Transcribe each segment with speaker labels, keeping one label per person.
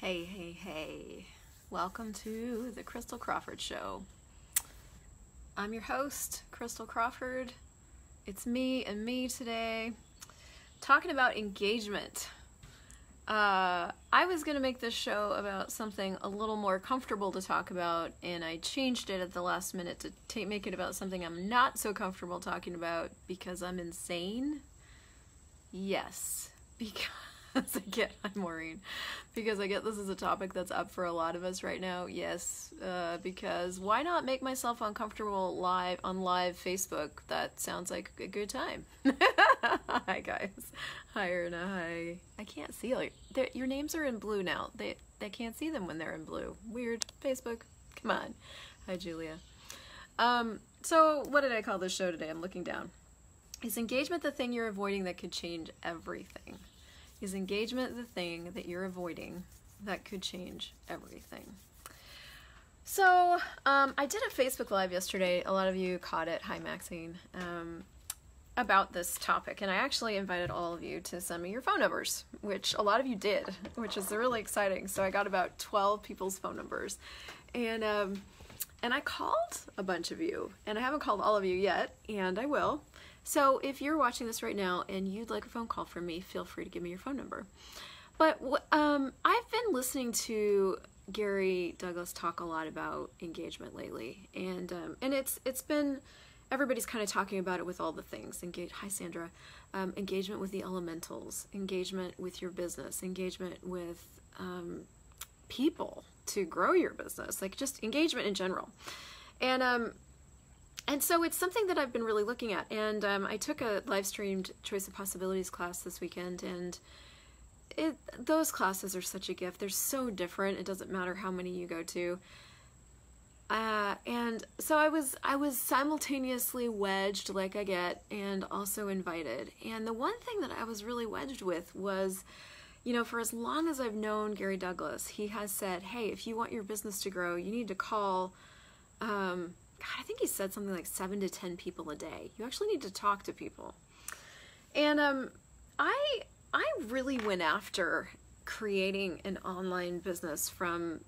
Speaker 1: Hey, hey, hey. Welcome to the Christel Crawford Show. I'm your host, Christel Crawford. It's me and me today, talking about engagement. I was going to make this show about something a little more comfortable to talk about, and I changed it at the last minute to make it about something I'm not so comfortable talking about because I'm insane. Yes, because I'm Maureen, because I get this is a topic that's up for a lot of us right now. Yes, because why not make myself uncomfortable on live Facebook? That sounds like a good time. Hi guys. Hi Erna. Hi. I can't see your names are in blue now. They can't see them when they're in blue. Weird. Facebook. Come on. Hi Julia. So what did I call this show today? I'm looking down. Is engagement the thing you're avoiding that could change everything? Is engagement the thing that you're avoiding that could change everything? So I did a Facebook Live yesterday. A lot of you caught it. Hi Maxine. About this topic, and I actually invited all of you to send me your phone numbers, which a lot of you did, which is really exciting. So I got about 12 people's phone numbers, and I called a bunch of you, and I haven't called all of you yet, and I will. So if you're watching this right now and you'd like a phone call from me, feel free to give me your phone number. But I've been listening to Gary Douglas talk a lot about engagement lately, and it's been, everybody's kind of talking about it with all the things. Hi Sandra. Engagement with the elementals, engagement with your business, engagement with people to grow your business, like just engagement in general. And so it's something that I've been really looking at, and I took a live streamed Choice of Possibilities class this weekend, and those classes are such a gift. They're so different. It doesn't matter how many you go to. And so I was simultaneously wedged, like I get, and also invited. And the one thing that I was really wedged with was, you know, for as long as I've known Gary Douglas, he has said, hey, if you want your business to grow, you need to call, God, I think he said something like 7 to 10 people a day. You actually need to talk to people. And I really went after creating an online business from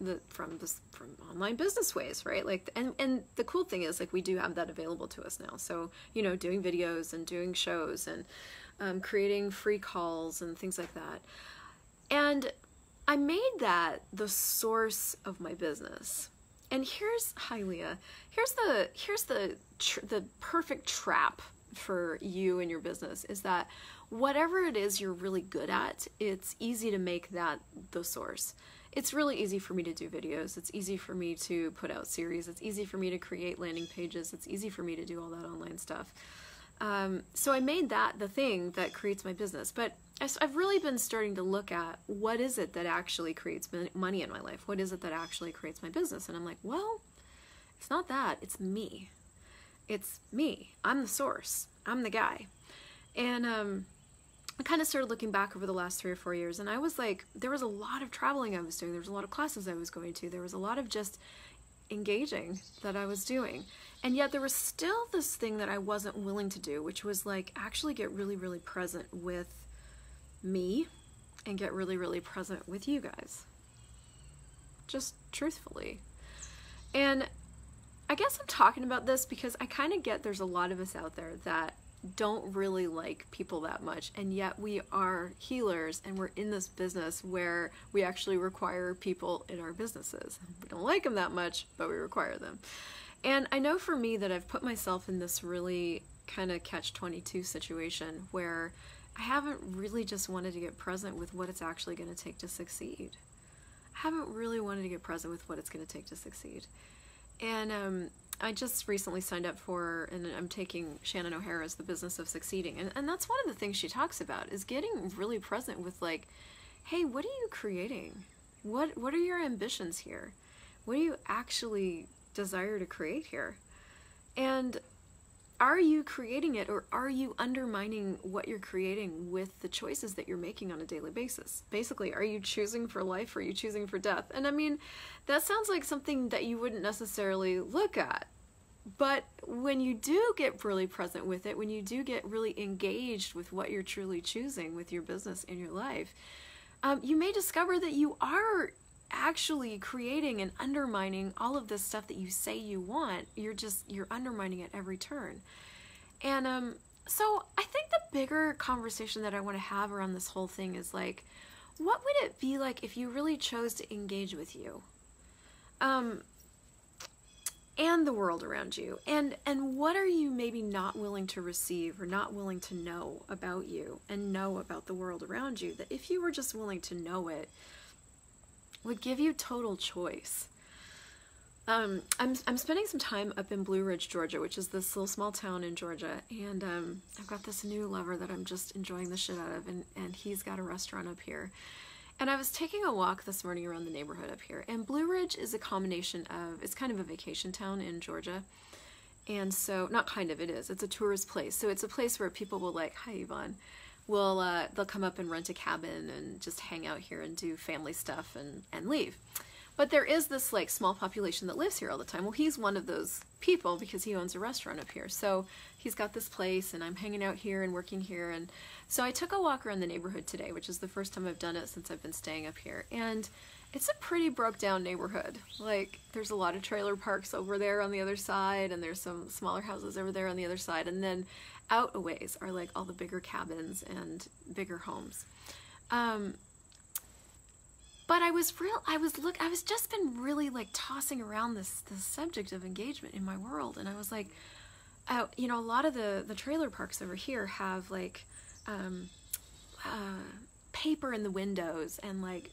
Speaker 1: Online Business Ways, right? Like, and the cool thing is, like, we do have that available to us now. So, you know, doing videos and doing shows and creating free calls and things like that. And I made that the source of my business. And hi Leah, here's the perfect trap for you and your business, is that whatever it is you're really good at, it's easy to make that the source. It's really easy for me to do videos. It's easy for me to put out series. It's easy for me to create landing pages. It's easy for me to do all that online stuff. So I made that the thing that creates my business. But I've really been starting to look at what is it that actually creates money in my life? What is it that actually creates my business? And I'm like, well, it's not that. It's me. It's me. I'm the source. I'm the guy. And I kind of started looking back over the last 3 or 4 years, and I was like, there was a lot of traveling I was doing. There was a lot of classes I was going to. There was a lot of just engaging that I was doing. And yet there was still this thing that I wasn't willing to do, which was like actually get really, really present with me and get really, really present with you guys. Just truthfully. And I guess I'm talking about this because I kind of get there's a lot of us out there that don't really like people that much, and yet we are healers and we're in this business where we actually require people in our businesses. We don't like them that much, but we require them. And I know for me that I've put myself in this really kind of catch-22 situation where I haven't really just wanted to get present with what it's actually going to take to succeed. I haven't really wanted to get present with what it's going to take to succeed. And I just recently signed up for, and I'm taking Shannon O'Hara's The Business of Succeeding. And that's one of the things she talks about, is getting really present with, like, hey, what are you creating? What are your ambitions here? What do you actually desire to create here? And are you creating it, or are you undermining what you're creating with the choices that you're making on a daily basis? Basically, are you choosing for life, or are you choosing for death? And I mean, that sounds like something that you wouldn't necessarily look at. But when you do get really present with it, when you do get really engaged with what you're truly choosing with your business and your life, you may discover that you are actually creating and undermining all of this stuff that you say you want. You're undermining it every turn. And so I think the bigger conversation that I want to have around this whole thing is like, what would it be like if you really chose to engage with you? And the world around you, and what are you maybe not willing to receive or not willing to know about you and know about the world around you, that if you were just willing to know it, would give you total choice. I'm spending some time up in Blue Ridge, Georgia, which is this little small town in Georgia, and I've got this new lover that I'm just enjoying the shit out of, and he's got a restaurant up here. And I was taking a walk this morning around the neighborhood up here, and Blue Ridge is a combination of, it's kind of a vacation town in Georgia, and so, not kind of, it is, it's a tourist place, so it's a place where people will like, hi Yvonne, they'll come up and rent a cabin and just hang out here and do family stuff and leave. But there is this like small population that lives here all the time. Well, he's one of those people because he owns a restaurant up here. So he's got this place, and I'm hanging out here and working here. And so I took a walk around the neighborhood today, which is the first time I've done it since I've been staying up here. And it's a pretty broke down neighborhood. Like, there's a lot of trailer parks over there on the other side, and there's some smaller houses over there on the other side. And then out a ways are like all the bigger cabins and bigger homes. But I was just been really like tossing around this subject of engagement in my world, and I was like, you know, a lot of the trailer parks over here have like paper in the windows and like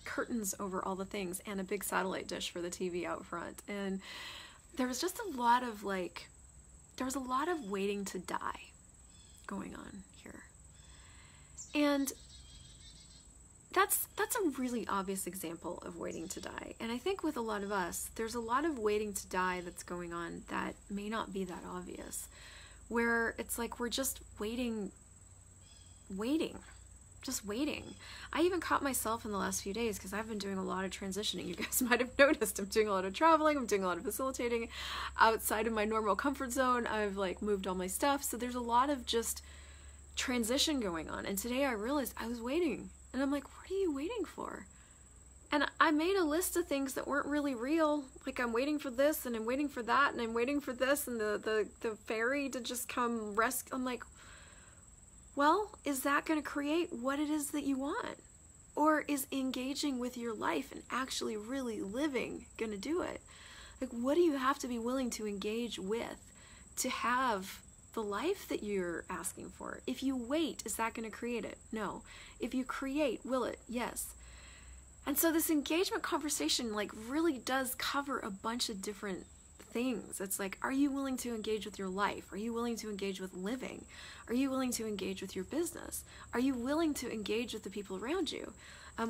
Speaker 1: curtains over all the things and a big satellite dish for the TV out front, and there was just a lot of like, there was a lot of waiting to die going on here, and that's a really obvious example of waiting to die. And I think with a lot of us, there's a lot of waiting to die that's going on that may not be that obvious, where it's like we're just waiting. I even caught myself in the last few days, because I've been doing a lot of transitioning. You guys might have noticed I'm doing a lot of traveling, I'm doing a lot of facilitating outside of my normal comfort zone. I've like moved all my stuff, so there's a lot of just transition going on. And today I realized I was waiting. And I'm like, what are you waiting for? And I made a list of things that weren't really real. Like, I'm waiting for this, and I'm waiting for that, and I'm waiting for this, and the ferry to just come rescue. I'm like, well, is that going to create what it is that you want? Or is engaging with your life and actually really living going to do it? Like, what do you have to be willing to engage with to have the life that you're asking for? If you wait, is that going to create it? No. If you create, will it? Yes. And so this engagement conversation like really does cover a bunch of different things. It's like, are you willing to engage with your life? Are you willing to engage with living? Are you willing to engage with your business? Are you willing to engage with the people around you?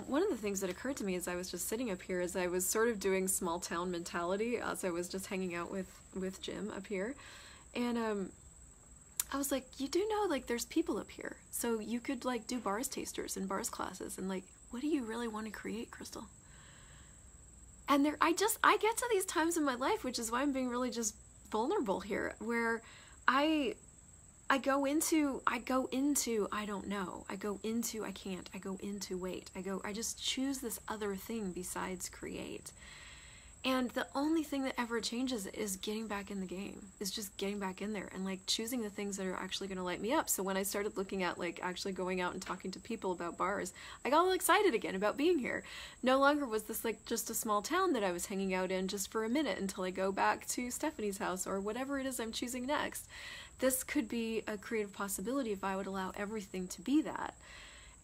Speaker 1: One of the things that occurred to me as I was just sitting up here, as I was sort of doing small town mentality, as I was just hanging out with Jim up here, and I was like, you do know, like, there's people up here, so you could like do bars tasters and bars classes, and like, what do you really want to create, Christel? And I get to these times in my life, which is why I'm being really just vulnerable here, where I go into I don't know, I go into I can't, I go into wait, I just choose this other thing besides create. And the only thing that ever changes is getting back in the game, is just getting back in there and like choosing the things that are actually going to light me up. So when I started looking at like actually going out and talking to people about bars, I got all excited again about being here. No longer was this like just a small town that I was hanging out in just for a minute until I go back to Stephanie's house or whatever it is I'm choosing next. This could be a creative possibility if I would allow everything to be that.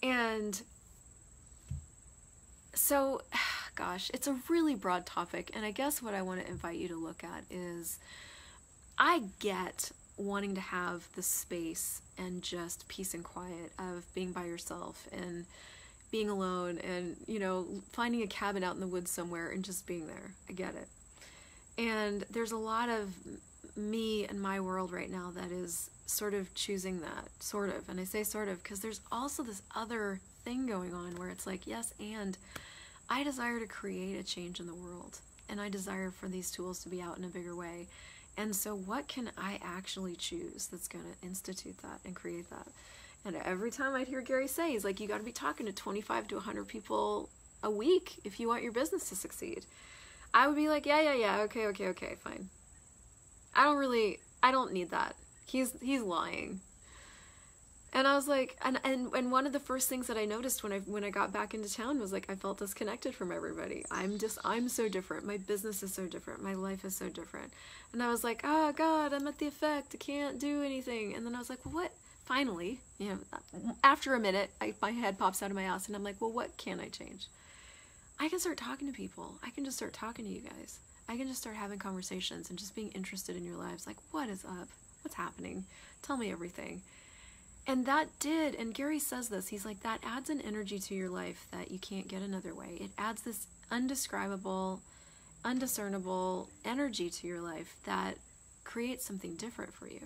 Speaker 1: And so, gosh, it's a really broad topic, and I guess what I want to invite you to look at is, I get wanting to have the space and just peace and quiet of being by yourself and being alone and, you know, finding a cabin out in the woods somewhere and just being there. I get it. And there's a lot of me and my world right now that is sort of choosing that, sort of, and I say sort of because there's also this other thing going on where it's like, yes, and I desire to create a change in the world, and I desire for these tools to be out in a bigger way. And so what can I actually choose that's going to institute that and create that? And every time I'd hear Gary say, he's like, you got to be talking to 25 to 100 people a week if you want your business to succeed. I would be like, yeah, okay, fine. I don't need that. He's lying. And I was like, and one of the first things that I noticed when I got back into town was like, I felt disconnected from everybody. I'm so different. My business is so different. My life is so different. And I was like, oh God, I'm at the effect. I can't do anything. And then I was like, well, what? Finally, after a minute, my head pops out of my ass and I'm like, well, what can I change? I can start talking to people. I can just start talking to you guys. I can just start having conversations and just being interested in your lives. Like, what is up? What's happening? Tell me everything. And that did, and Gary says this, he's like, that adds an energy to your life that you can't get another way. It adds this undescribable, undiscernible energy to your life that creates something different for you.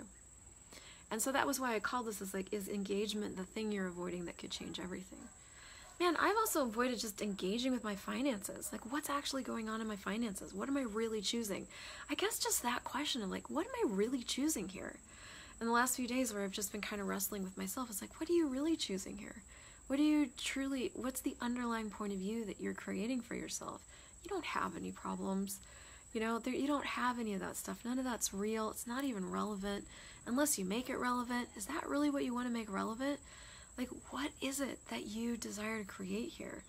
Speaker 1: And so that was why I called this as like, is engagement the thing you're avoiding that could change everything? Man, I've also avoided just engaging with my finances. Like, what's actually going on in my finances? What am I really choosing? I guess just that question of like, what am I really choosing here? In the last few days where I've just been kind of wrestling with myself, it's like, what are you really choosing here? What's the underlying point of view that you're creating for yourself? You don't have any problems. You don't have any of that stuff. None of that's real. It's not even relevant unless you make it relevant. Is that really what you want to make relevant? Like, what is it that you desire to create here?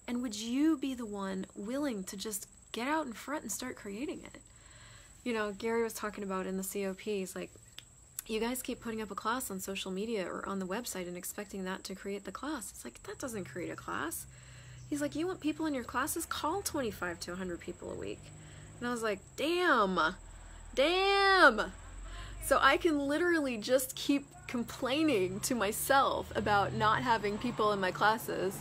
Speaker 1: And would you be the one willing to just get out in front and start creating it? Gary was talking about in the COP, he's like, you guys keep putting up a class on social media or on the website and expecting that to create the class. It's like, that doesn't create a class. He's like, you want people in your classes? Call 25 to 100 people a week. And I was like, damn. So I can literally just keep complaining to myself about not having people in my classes.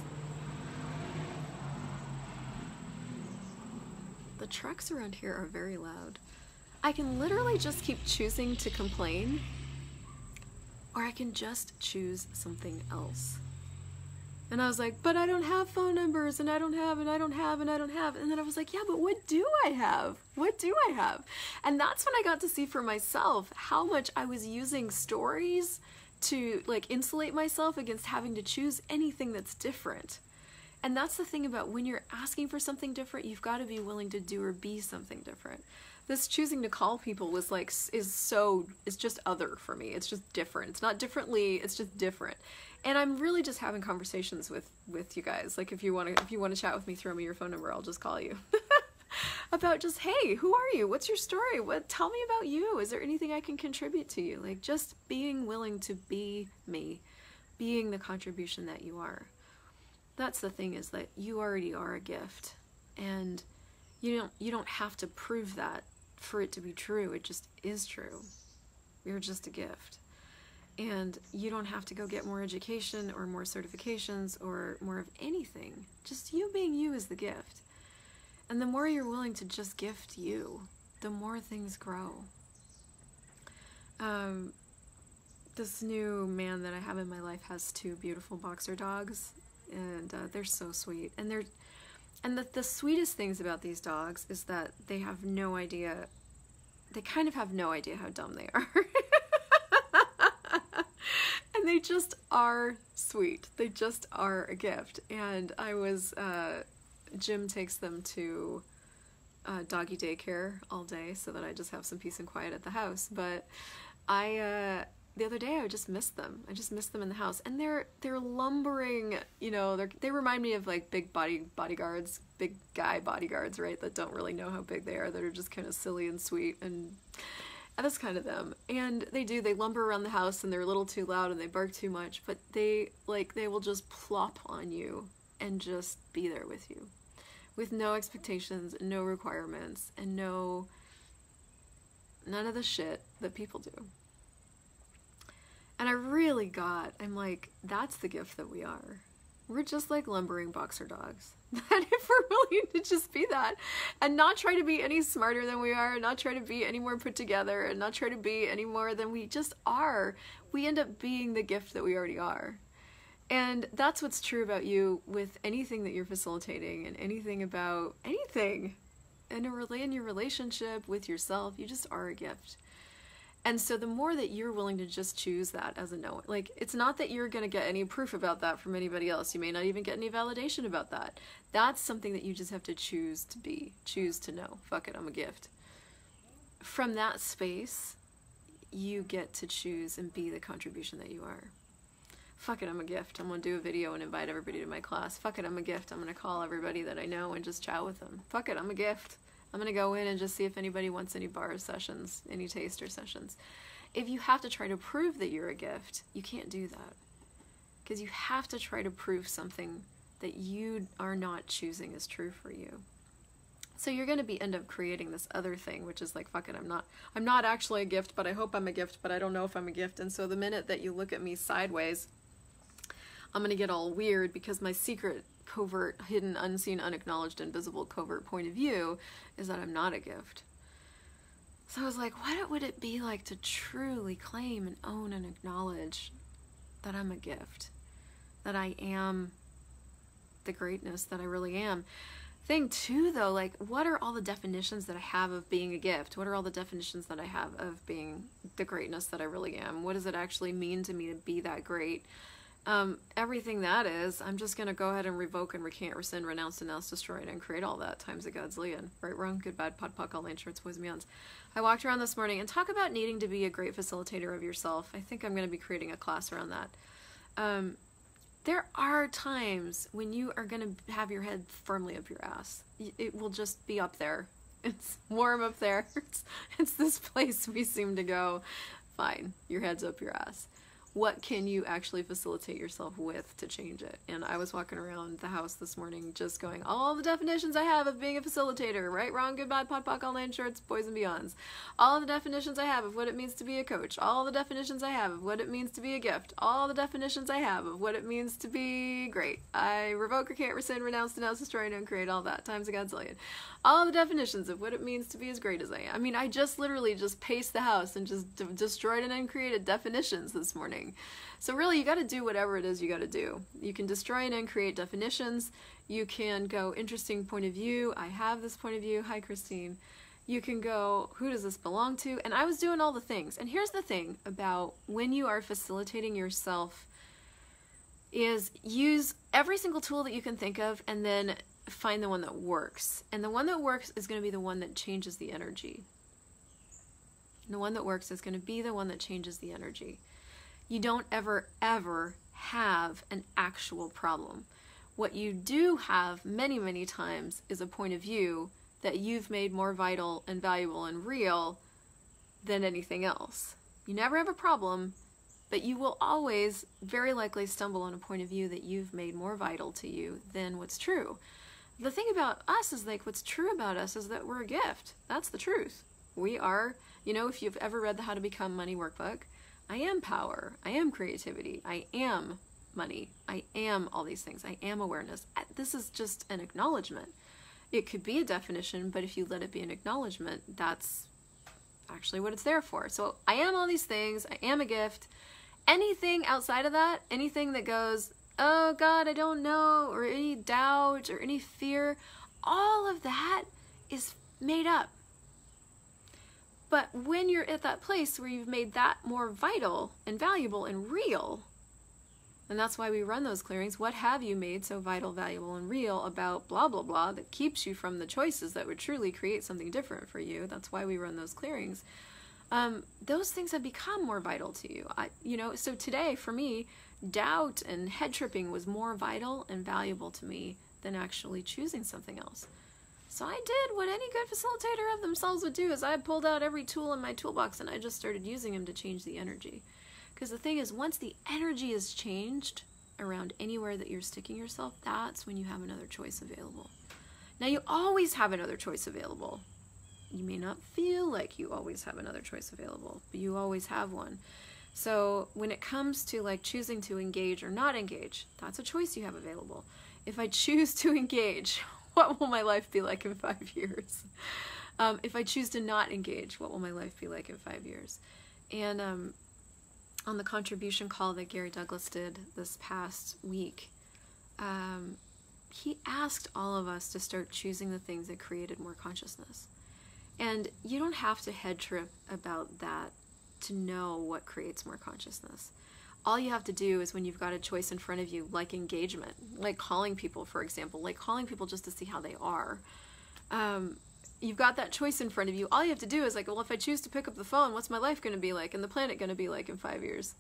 Speaker 1: The trucks around here are very loud. I can literally just keep choosing to complain, or I can just choose something else. And I was like, but I don't have phone numbers, and I don't have. And then I was like, yeah, but what do I have? And that's when I got to see for myself how much I was using stories to like insulate myself against having to choose anything that's different. And that's the thing about when you're asking for something different, you've got to be willing to do or be something different. This choosing to call people was like, it's just other for me. It's just different. It's not differently, it's just different. And I'm really just having conversations with you guys. Like, if you want to chat with me, throw me your phone number, I'll just call you. About just, hey, who are you? What's your story? Tell me about you. Is there anything I can contribute to you? Like, just being willing to be me, being the contribution that you are. That's the thing, is that you already are a gift, and you don't have to prove that for it to be true. It just is true. You're just a gift. And you don't have to go get more education or more certifications or more of anything. Just you being you is the gift. And the more you're willing to just gift you, the more things grow. This new man that I have in my life has 2 beautiful boxer dogs, and they're so sweet. And the sweetest things about these dogs is that they have no idea, they kind of have no idea how dumb they are. And they just are sweet. They just are a gift. And Jim takes them to doggy daycare all day so that I just have some peace and quiet at the house. But the other day I just missed them. I just missed them in the house, and they're lumbering. They remind me of like big bodyguards, big guy bodyguards, right? That don't really know how big they are. That are just kind of silly and sweet, and that's kind of them. And they lumber around the house, and they're a little too loud, and they bark too much. But they will just plop on you and just be there with you, with no expectations, no requirements, and none of the shit that people do. And I'm like, that's the gift that we are. We're just like lumbering boxer dogs. That if we're willing to just be that, and not try to be any smarter than we are, and not try to be any more put together, and not try to be any more than we just are, we end up being the gift that we already are. And that's what's true about you with anything that you're facilitating, and anything about anything. In your relationship with yourself, you just are a gift. And so the more that you're willing to just choose that as a no, like, it's not that you're going to get any proof about that from anybody else. You may not even get any validation about that. That's something that you just have to choose to be, choose to know. Fuck it, I'm a gift. From that space, you get to choose and be the contribution that you are. Fuck it, I'm a gift. I'm going to do a video and invite everybody to my class. Fuck it, I'm a gift. I'm going to call everybody that I know and just chat with them. Fuck it, I'm a gift. I'm going to go in and just see if anybody wants any bar sessions, any taster sessions. If you have to try to prove that you're a gift, you can't do that. Because you have to try to prove something that you are not choosing is true for you. So you're going to end up creating this other thing, which is like, fuck it, I'm not actually a gift, but I hope I'm a gift, but I don't know if I'm a gift. And so the minute that you look at me sideways, I'm going to get all weird because my secret, covert, hidden, unseen, unacknowledged, invisible, covert point of view is that I'm not a gift. So I was like, what would it be like to truly claim and own and acknowledge that I'm a gift, that I am the greatness that I really am? Thing too, though, like, what are all the definitions that I have of being a gift? What are all the definitions that I have of being the greatness that I really am? What does it actually mean to me to be that great? Everything that is, I'm just going to go ahead and revoke and recant, rescind, renounce, denounce, destroy, and create all that times a godzillion. Right, wrong, good, bad, pod, poc, all shorts, boys, and beyonds. I walked around this morning and talk about needing to be a great facilitator of yourself. I think I'm going to be creating a class around that. There are times when you are going to have your head firmly up your ass. It will just be up there. It's warm up there. It's this place we seem to go, fine, your head's up your ass. What can you actually facilitate yourself with to change it? And I was walking around the house this morning just going, all the definitions I have of being a facilitator, right, wrong, good, bad, pod, poc, all nine shorts, boys and beyonds. All the definitions I have of what it means to be a coach. All the definitions I have of what it means to be a gift. All the definitions I have of what it means to be great. I revoke, recant, rescind, renounce, denounce, destroy, and create all that times a godzillion. All the definitions of what it means to be as great as I am. I mean, I just literally just paced the house and just destroyed and uncreated definitions this morning. So really, you got to do whatever it is you got to do. You can destroy and uncreate definitions. You can go, interesting point of view. I have this point of view. Hi, Christine. You can go, who does this belong to? And I was doing all the things. And here's the thing about when you are facilitating yourself is use every single tool that you can think of and then find the one that works. And the one that works is going to be the one that changes the energy. And the one that works is going to be the one that changes the energy. You don't ever have an actual problem. What you do have many, many times is a point of view that you've made more vital and valuable and real than anything else. You never have a problem, but you will always very likely stumble on a point of view that you've made more vital to you than what's true. The thing about us is, like, what's true about us is that we're a gift. That's the truth. We are, you know, if you've ever read the How to Become Money workbook, I am power, I am creativity, I am money, I am all these things, I am awareness. This is just an acknowledgement. It could be a definition, but if you let it be an acknowledgement, that's actually what it's there for. So I am all these things, I am a gift. Anything outside of that, anything that goes, oh God, I don't know, or any doubt or any fear, all of that is made up. But when you're at that place where you've made that more vital and valuable and real, and that's why we run those clearings, what have you made so vital, valuable, and real about blah, blah, blah that keeps you from the choices that would truly create something different for you? That's why we run those clearings. Those things have become more vital to you. So today, for me, doubt and head tripping was more vital and valuable to me than actually choosing something else. So I did what any good facilitator of themselves would do, is I pulled out every tool in my toolbox and I just started using them to change the energy. Because the thing is, once the energy is changed around anywhere that you're sticking yourself, that's when you have another choice available. Now, you always have another choice available. You may not feel like you always have another choice available, but you always have one. So when it comes to like choosing to engage or not engage, that's a choice you have available. If I choose to engage, what will my life be like in 5 years? If I choose to not engage, what will my life be like in 5 years? And on the contribution call that Gary Douglas did this past week, he asked all of us to start choosing the things that created more consciousness. And you don't have to head trip about that to know what creates more consciousness. All you have to do is, when you've got a choice in front of you, like engagement, like calling people, for example, like calling people just to see how they are. You've got that choice in front of you. All you have to do is like, well, if I choose to pick up the phone, what's my life going to be like and the planet going to be like in 5 years?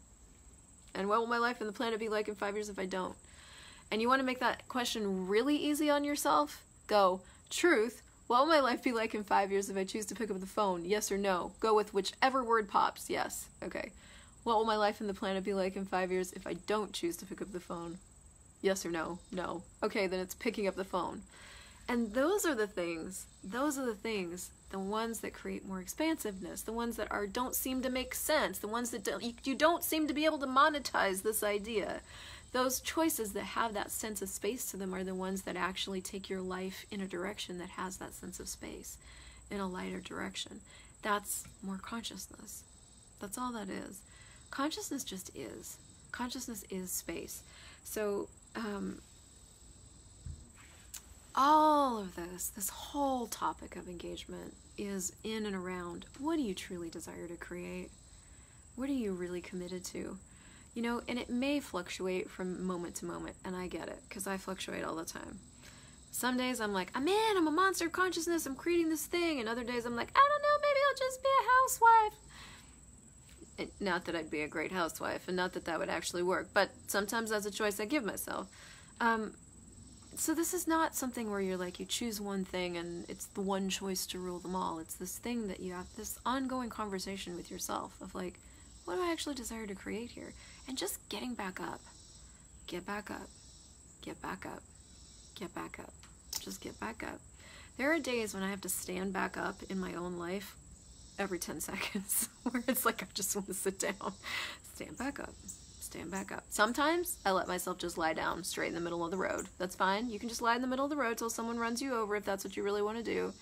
Speaker 1: And what will my life and the planet be like in 5 years if I don't? And you want to make that question really easy on yourself? Go, truth, what will my life be like in 5 years if I choose to pick up the phone? Yes or no? Go with whichever word pops. Yes. Okay. What will my life and the planet be like in 5 years if I don't choose to pick up the phone? Yes or no? No. Okay, then it's picking up the phone. And those are the things, the ones that create more expansiveness, the ones that don't seem to make sense, the ones that you don't seem to be able to monetize this idea. Those choices that have that sense of space to them are the ones that actually take your life in a direction that has that sense of space, in a lighter direction. That's more consciousness. That's all that is. Consciousness just is. Consciousness is space. So, all of this whole topic of engagement is in and around, what do you truly desire to create? What are you really committed to? You know, and it may fluctuate from moment to moment, and I get it, because I fluctuate all the time. Some days I'm like, I'm a monster of consciousness, I'm creating this thing, and other days I'm like, I don't know, maybe I'll just be a housewife. Not that I'd be a great housewife, and not that that would actually work, but sometimes that's a choice I give myself. So this is not something where you're like, you choose one thing and it's the one choice to rule them all. It's this thing that you have, this ongoing conversation with yourself of like, what do I actually desire to create here? And just getting back up. Get back up. Get back up. Get back up. Just get back up. There are days when I have to stand back up in my own life every 10 seconds where it's like I just want to sit down. Stand back up. Stand back up. Sometimes I let myself just lie down straight in the middle of the road. That's fine. You can just lie in the middle of the road till someone runs you over if that's what you really want to do.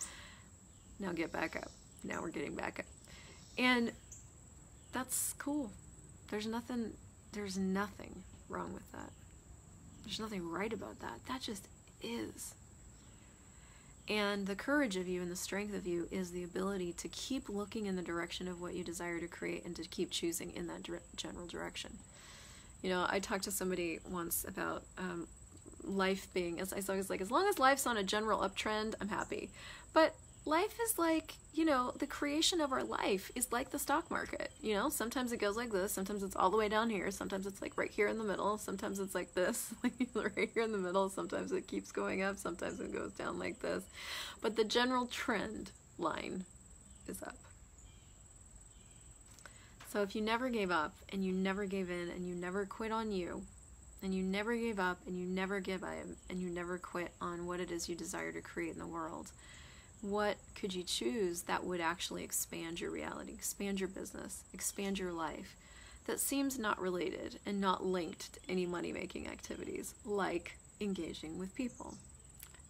Speaker 1: Now get back up. Now we're getting back up. And that's cool. There's nothing wrong with that. There's nothing right about that. That just is. And the courage of you and the strength of you is the ability to keep looking in the direction of what you desire to create and to keep choosing in that general direction. You know, I talked to somebody once about life being, as I was like, as long as life's on a general uptrend, I'm happy. But life is like, you know, the creation of our life is like the stock market. You know, sometimes it goes like this, sometimes it's all the way down here, sometimes it's like right here in the middle, sometimes it's like this, like right here in the middle, sometimes it keeps going up, sometimes it goes down like this. But the general trend line is up. So if you never gave up, and you never gave in, and you never quit on you, and you never gave up, and you never give up, and you never quit on what it is you desire to create in the world, what could you choose that would actually expand your reality, expand your business, expand your life, that seems not related and not linked to any money-making activities, like engaging with people,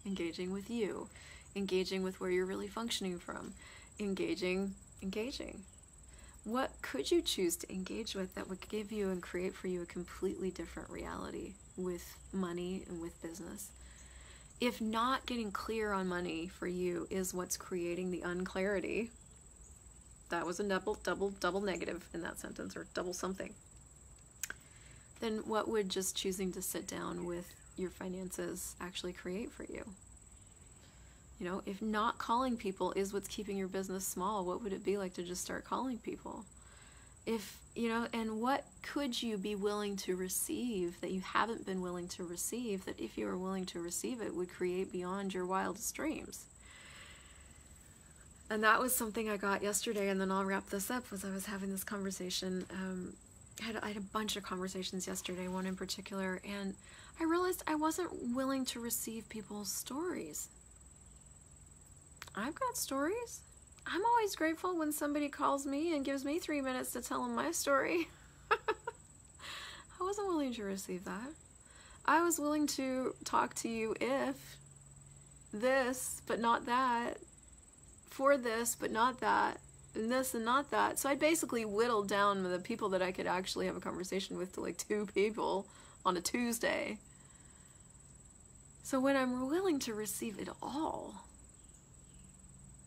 Speaker 1: engaging with you, engaging with where you're really functioning from, engaging. What could you choose to engage with that would give you and create for you a completely different reality with money and with business? If not getting clear on money for you is what's creating the unclarity, that was a double negative in that sentence, or double something, then what would just choosing to sit down with your finances actually create for you? You know, if not calling people is what's keeping your business small, what would it be like to just start calling people? If, you know, and what could you be willing to receive that you haven't been willing to receive, that if you were willing to receive it would create beyond your wildest dreams? And that was something I got yesterday, and then I'll wrap this up, as I was having this conversation. I had a bunch of conversations yesterday, one in particular, and I realized I wasn't willing to receive people's stories. I've got stories. I'm always grateful when somebody calls me and gives me 3 minutes to tell them my story. I wasn't willing to receive that. I was willing to talk to you if this, but not that, for this, but not that, and this and not that. So I basically whittled down the people that I could actually have a conversation with to like 2 people on a Tuesday. So when I'm willing to receive it all,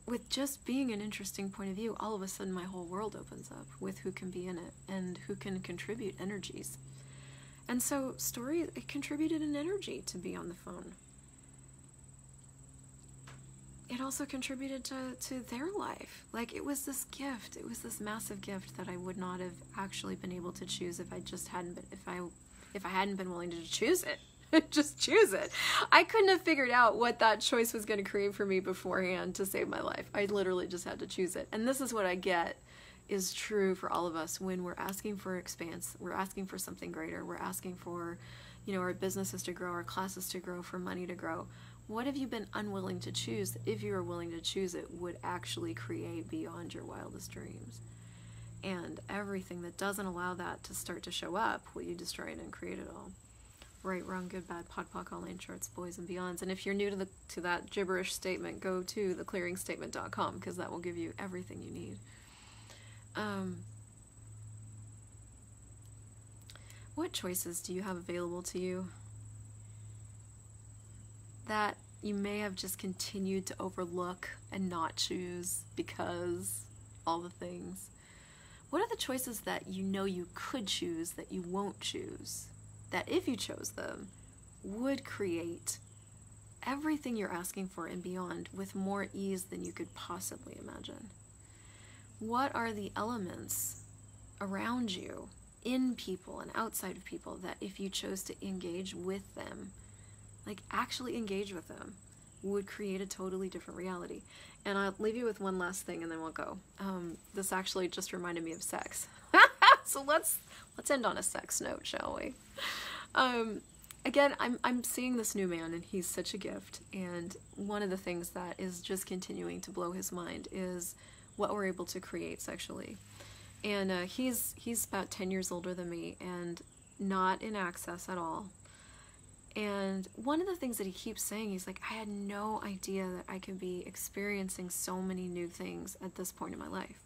Speaker 1: with just being an interesting point of view, all of a sudden my whole world opens up with who can be in it and who can contribute energies. And so Story, it contributed an energy to be on the phone. It also contributed to their life. Like, it was this gift. It was this massive gift that I would not have actually been able to choose if I just hadn't been, if I hadn't been willing to choose it. Just choose it. I couldn't have figured out what that choice was going to create for me beforehand to save my life. I literally just had to choose it. And this is what I get is true for all of us when we're asking for expanse, we're asking for something greater, we're asking for, our businesses to grow, our classes to grow, for money to grow. What have you been unwilling to choose that, if you were willing to choose it, would actually create beyond your wildest dreams? And everything that doesn't allow that to start to show up, will you destroy it and create it all? Right, wrong, good, bad, pod, poc, all nine shorts, boys and beyonds. And if you're new to that gibberish statement, go to theclearingstatement.com, because that will give you everything you need. What choices do you have available to you that you may have just continued to overlook and not choose because all the things? What are the choices that you could choose that you won't choose, that if you chose them would create everything you're asking for and beyond with more ease than you could possibly imagine? What are the elements around you, in people and outside of people, that if you chose to engage with them, like actually engage with them, would create a totally different reality? And I'll leave you with one last thing and then we'll go. This actually just reminded me of sex. So let's end on a sex note, shall we? Again, I'm seeing this new man, and he's such a gift. And one of the things that is just continuing to blow his mind is what we're able to create sexually. And he's about 10 years older than me, and not in access at all. And one of the things that he keeps saying, he's like, I had no idea that I could be experiencing so many new things at this point in my life.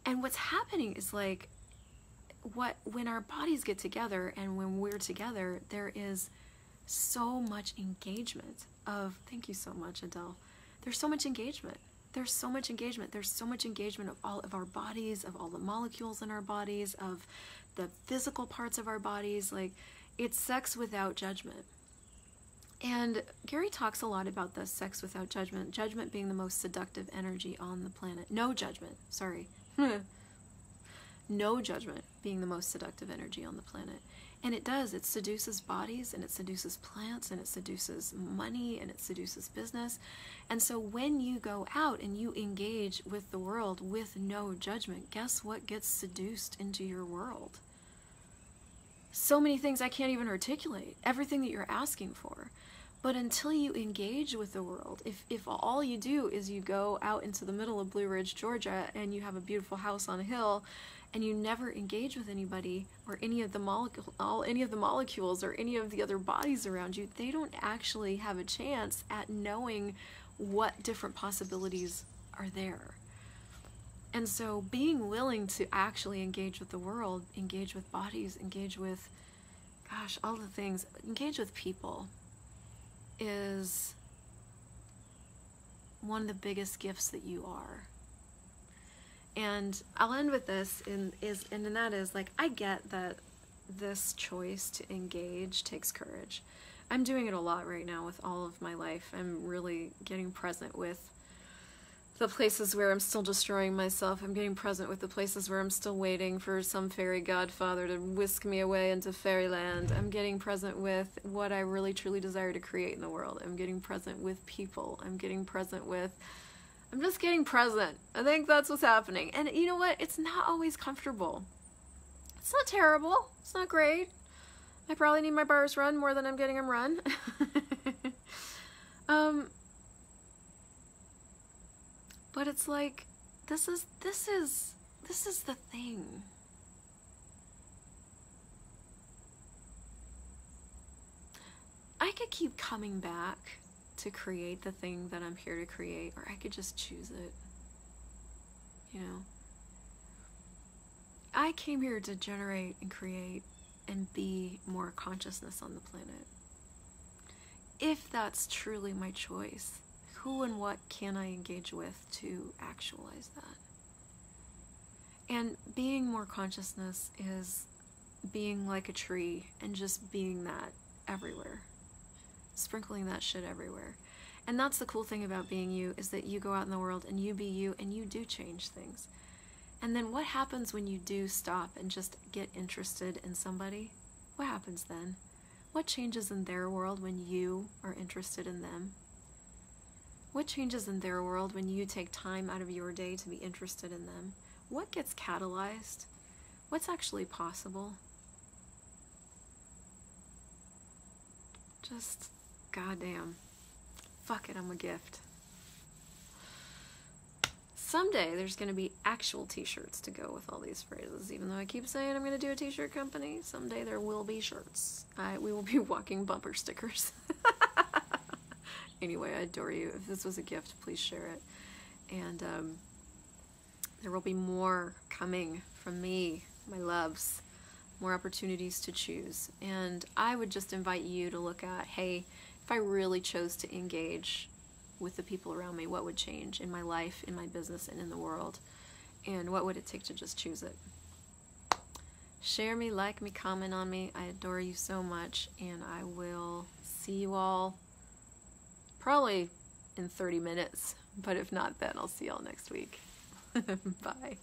Speaker 1: And what's happening is, like, when our bodies get together and when we're together, there is so much engagement of, thank you so much, Adele. There's so much engagement. There's so much engagement. There's so much engagement of all of our bodies, of all the molecules in our bodies, of the physical parts of our bodies. Like, it's sex without judgment. And Gary talks a lot about this, sex without judgment. Judgment being the most seductive energy on the planet. No judgment, sorry. No judgment being the most seductive energy on the planet. And it does. It seduces bodies, and it seduces plants, and it seduces money, and it seduces business. And so when you go out and you engage with the world with no judgment, guess what gets seduced into your world? So many things I can't even articulate. Everything that you're asking for. But until you engage with the world, if all you do is you go out into the middle of Blue Ridge, Georgia, and you have a beautiful house on a hill, and you never engage with anybody or any of the molecules or any of the other bodies around you, they don't actually have a chance at knowing what different possibilities are there. And so being willing to actually engage with the world, engage with bodies, engage with, gosh, all the things, engage with people, is one of the biggest gifts that you are. And I'll end with this, and that is, like, I get that this choice to engage takes courage. I'm doing it a lot right now with all of my life. I'm really getting present with the places where I'm still destroying myself. I'm getting present with the places where I'm still waiting for some fairy godfather to whisk me away into fairyland. I'm getting present with what I really truly desire to create in the world. I'm getting present with people. I'm just getting present. I think that's what's happening. And you know what? It's not always comfortable. It's not terrible. It's not great. I probably need my bars run more than I'm getting them run. But it's like, this is the thing. I could keep coming back to create the thing that I'm here to create, or I could just choose it. You know? I came here to generate and create and be more consciousness on the planet. If that's truly my choice, who and what can I engage with to actualize that? And being more consciousness is being like a tree and just being that everywhere. Sprinkling that shit everywhere. And that's the cool thing about being you, is that you go out in the world and you be you and you do change things. And then what happens when you do stop and just get interested in somebody? What happens then? What changes in their world when you are interested in them? What changes in their world when you take time out of your day to be interested in them? What gets catalyzed? What's actually possible? Just, goddamn. Fuck it, I'm a gift. Someday there's going to be actual t-shirts to go with all these phrases. Even though I keep saying I'm going to do a t-shirt company, someday there will be shirts. We will be walking bumper stickers. Anyway, I adore you. If this was a gift, please share it. And there will be more coming from me, my loves. More opportunities to choose. And I would just invite you to look at, hey, if I really chose to engage with the people around me, what would change in my life, in my business, and in the world? And what would it take to just choose it? Share me, like me, comment on me. I adore you so much, and I will see you all probably in 30 minutes. But if not, then I'll see y'all next week. Bye.